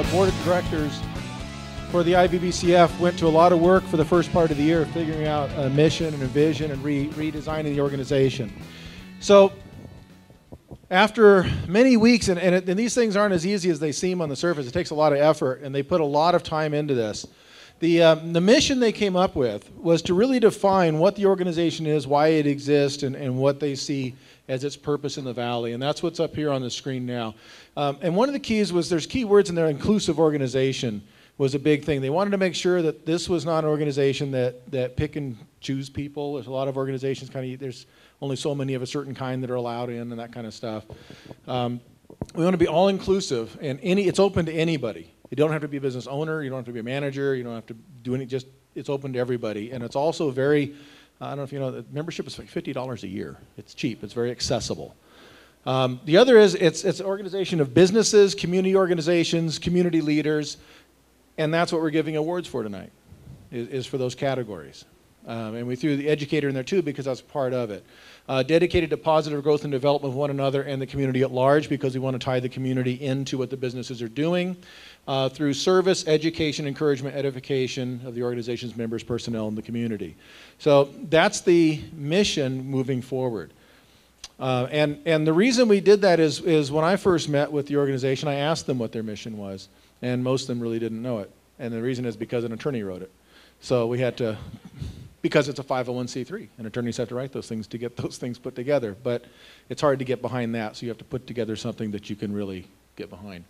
board of directors for the IVBCF went to a lot of work for the first part of the year, figuring out a mission and a vision and redesigning the organization. So after many weeks, and these things aren't as easy as they seem on the surface. It takes a lot of effort, and they put a lot of time into this. The mission they came up with was to really define what the organization is, why it exists, and what they see as its purpose in the Valley. And that's what's up here on the screen now. And one of the keys was there's key words in there. Inclusive organization was a big thing. They wanted to make sure that this was not an organization that pick and choose people. There's a lot of organizations there's only so many of a certain kind that are allowed in and that kind of stuff. We want to be all inclusive, and it's open to anybody. You don't have to be a business owner, you don't have to be a manager, you don't have to do any, it's open to everybody. And it's also very, I don't know if you know, the membership is like $50 a year. It's cheap, it's very accessible. The other is, it's an organization of businesses, community organizations, community leaders, and that's what we're giving awards for tonight, is for those categories. And we threw the educator in there too because that's part of it. Dedicated to positive growth and development of one another and the community at large, because we want to tie the community into what the businesses are doing through service, education, encouragement, edification of the organization's members, personnel, and the community. So that's the mission moving forward. And the reason we did that is when I first met with the organization, I asked them what their mission was, and most of them really didn't know it. And the reason is because an attorney wrote it. So we had to, because it's a 501c3, and attorneys have to write those things to get those things put together. But it's hard to get behind that, so you have to put together something that you can really get behind.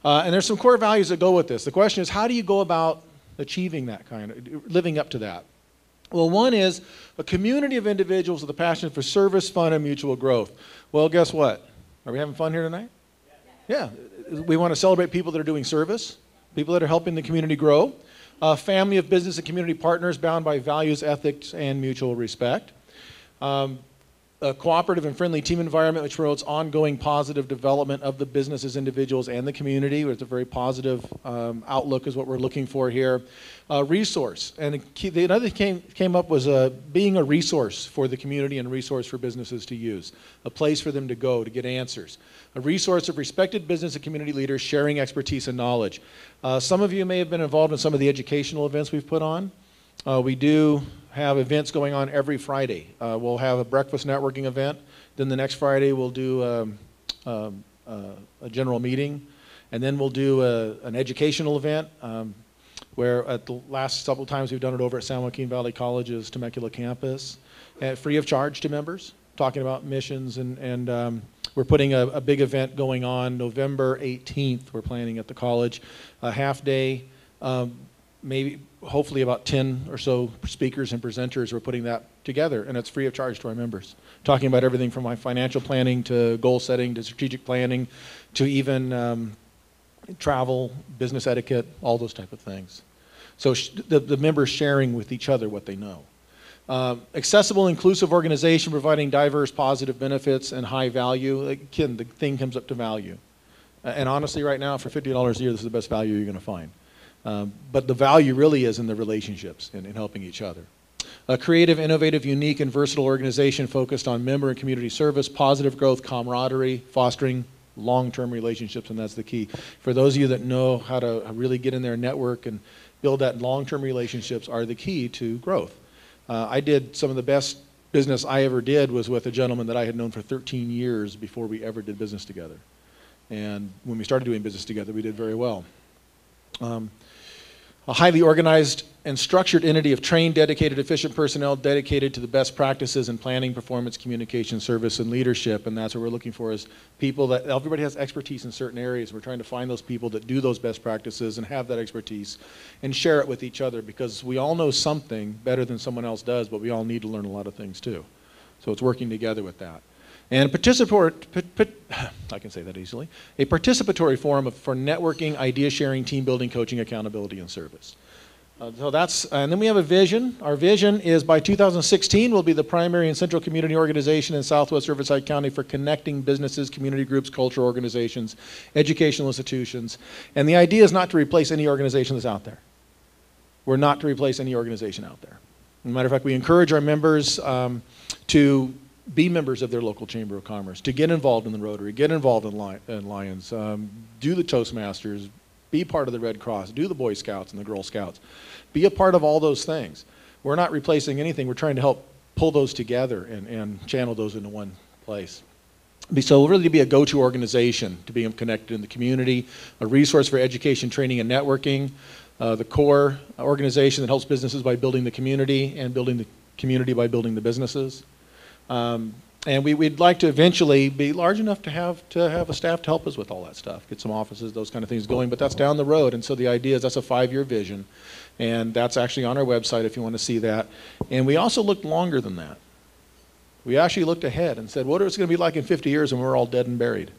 And there's some core values that go with this. The question is, how do you go about achieving that living up to that? Well, one is a community of individuals with a passion for service, fun, and mutual growth. Well, guess what? Are we having fun here tonight? Yeah. We want to celebrate people that are doing service, people that are helping the community grow. A family of business and community partners bound by values, ethics, and mutual respect. A cooperative and friendly team environment which promotes ongoing positive development of the businesses, individuals, and the community. It's a very positive outlook is what we're looking for here. Resource, and the another came up was being a resource for the community and a resource for businesses to use. A place for them to go to get answers. A resource of respected business and community leaders sharing expertise and knowledge. Some of you may have been involved in some of the educational events we've put on. We do have events going on every Friday. We'll have a breakfast networking event. Then the next Friday we'll do a general meeting. And then we'll do an educational event where at the last couple times we've done it over at San Joaquin Valley College's Temecula campus, free of charge to members, talking about missions. And we're putting a big event going on November 18th. We're planning at the college, a half day, maybe hopefully about 10 or so speakers and presenters. We're putting that together, and it's free of charge to our members. Talking about everything from my financial planning to goal setting to strategic planning to even travel, business etiquette, all those type of things. So the members sharing with each other what they know. Accessible, inclusive organization providing diverse, positive benefits and high value. Again, the thing comes up to value. And honestly, right now, for $50 a year, this is the best value you're going to find. But the value really is in the relationships and in helping each other. A creative, innovative, unique, and versatile organization focused on member and community service, positive growth, camaraderie, fostering long-term relationships, and that's the key. For those of you that know how to really get in there and network and build that long-term relationships are the key to growth. I did some of the best business I ever did was with a gentleman that I had known for 13 years before we ever did business together. And when we started doing business together, we did very well. A highly organized and structured entity of trained, dedicated, efficient personnel dedicated to the best practices in planning, performance, communication, service, and leadership. And that's what we're looking for is people that, everybody has expertise in certain areas. We're trying to find those people that do those best practices and have that expertise and share it with each other, because we all know something better than someone else does, but we all need to learn a lot of things too. So it's working together with that. And I can say that easily, a participatory forum for networking, idea sharing, team building, coaching, accountability, and service. And then we have a vision. Our vision is by 2016, we'll be the primary and central community organization in Southwest Riverside County for connecting businesses, community groups, cultural organizations, educational institutions. And the idea is not to replace any organization that's out there. We're not to replace any organization out there. As a matter of fact, we encourage our members to be members of their local Chamber of Commerce, to get involved in the Rotary, get involved in Lions, do the Toastmasters, Be part of the Red Cross. Do the Boy Scouts and the Girl Scouts. Be a part of all those things. We're not replacing anything. We're trying to help pull those together and channel those into one place. So really be a go-to organization to be connected in the community, a resource for education, training, and networking, the core organization that helps businesses by building the community and building the community by building the businesses. And we'd like to eventually be large enough to have a staff to help us with all that stuff, get some offices, those kind of things going, but that's down the road. And so the idea is that's a 5-year vision, and that's actually on our website if you want to see that. And we also looked longer than that. We actually looked ahead and said, what is it going to be like in 50 years when we're all dead and buried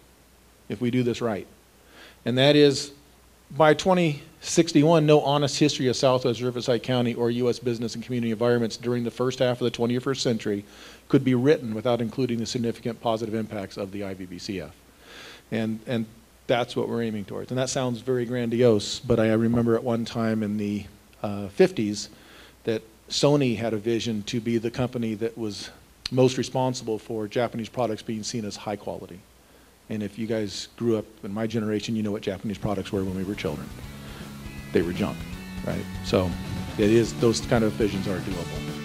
if we do this right? And that is, by 2061, no honest history of Southwest Riverside County or U.S. business and community environments during the first half of the 21st century could be written without including the significant positive impacts of the IVBCF. And that's what we're aiming towards. And that sounds very grandiose, but I remember at one time in the 50s that Sony had a vision to be the company that was most responsible for Japanese products being seen as high quality. And if you guys grew up in my generation, you know what Japanese products were when we were children. They were junk, right? So it is, those kind of visions are doable.